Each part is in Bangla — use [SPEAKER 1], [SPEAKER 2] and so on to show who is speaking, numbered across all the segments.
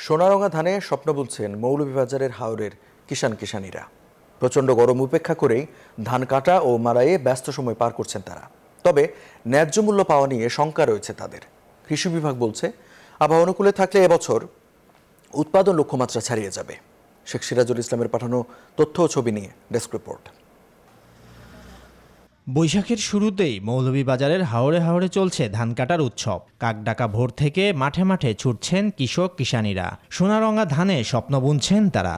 [SPEAKER 1] সোনারঙা ধানে স্বপ্ন বুনছেন মৌলভীবাজারের হাওরের কিষাণীরা। প্রচণ্ড গরম উপেক্ষা করেই ধান কাটা ও মাড়াইয়ে ব্যস্ত সময় পার করছেন তারা। তবে ন্যায্য মূল্য পাওয়া নিয়ে শঙ্কা রয়েছে তাদের। কৃষি বিভাগ বলছে, আবহাওয়া অনুকূলে থাকলে এবছর উৎপাদন লক্ষ্যমাত্রা ছাড়িয়ে যাবে। শেখ সিরাজুল ইসলামের পাঠানো তথ্য ও ছবি নিয়ে ডেস্ক রিপোর্ট।
[SPEAKER 2] বৈশাখের শুরুতেই মৌলভীবাজারের হাওরে হাওরে চলছে ধান কাটার উৎসব। কাকডাকা ভোর থেকে মাঠে মাঠে ছুটছেন কিষাণীরা। সোনারঙা ধানে স্বপ্ন বুনছেন তারা।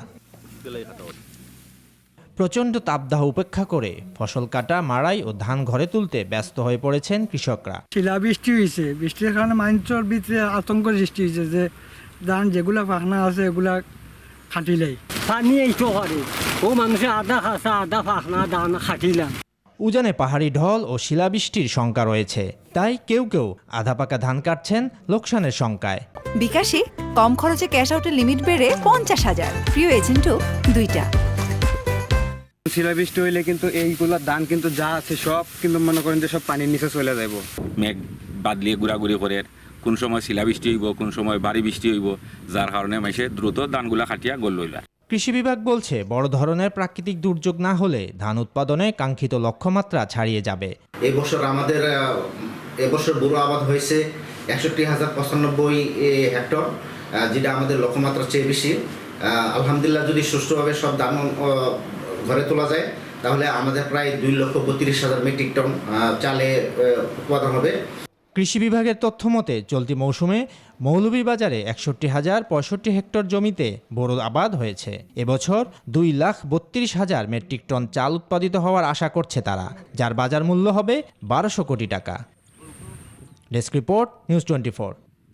[SPEAKER 2] প্রচণ্ড তাপদাহ উপেক্ষা করে ফসল কাটা, মাড়াই ও ধান ঘরে তুলতে ব্যস্ত হয়ে পড়েছেন কৃষকরা।
[SPEAKER 3] শিলাবৃষ্টি হয়েছে, বৃষ্টির কারণে মানুষের ভিতরে আতঙ্ক সৃষ্টি হয়েছে যে ধান যেগুলা ফাঁকনা আছে এগুলা খাটিলেই
[SPEAKER 4] পানি এইটো করে ও মানুষে আধা খাসা আধা ফাঁকনা ধান খাটিলাম।
[SPEAKER 2] উজানে পাহাড়ি ঢল ও শিলাবৃষ্টির শঙ্কা রয়েছে, তাই কেউ কেউ আধা পাকা ধান কাটছেন লোকসানের শঙ্কায়।
[SPEAKER 5] বিকাশে কম খরচে ক্যাশ আউটের লিমিট বেড়ে 50,000, প্রিয় এজেন্টও 2টা।
[SPEAKER 6] শিলাবৃষ্টি হইলে কিন্তু এইগুলা ধান কিন্তু যা আছে সব কিন্তু মনে করেন যে সব পানির নিচে চলে যাইব।
[SPEAKER 7] মেঘ বাদলিয়ে ঘুরাঘুরি করে কোন সময় শিলাবৃষ্টি হইব, কোন সময় ভারী বৃষ্টি হইব, যার কারণে মাইসে দ্রুত ধানগুলা খাটিয়া গোল লইলা।
[SPEAKER 2] কৃষি বিভাগ বলছে, বড় ধরনের প্রাকৃতিক দুর্যোগ না হলে ধান উৎপাদনে কাঙ্ক্ষিত লক্ষ্যমাত্রা ছাড়িয়ে যাবে।
[SPEAKER 8] এবছর বোরো আবাদ হয়েছে 61,095 হেক্টর, যেটা আমাদের লক্ষ্যমাত্রা চেয়ে বেশি। আলহামদুলিল্লাহ, যদি সুষ্ঠুভাবে সব ধান ঘরে তোলা যায় তাহলে আমাদের প্রায় 2,32,000 মেট্রিক টন চালে উৎপাদন হবে।
[SPEAKER 2] কৃষি বিভাগের তথ্য মতে চলতি মৌসুমে মৌলভীবাজারে 61,065 হেক্টর জমিতে বোরো আবাদ হয়েছে। এবছর 2,32,000 মেট্রিক টন চাল উৎপাদিত হওয়ার আশা করছে তারা, যার বাজার মূল্য হবে 1,200 কোটি টাকা। Desk report, news 24।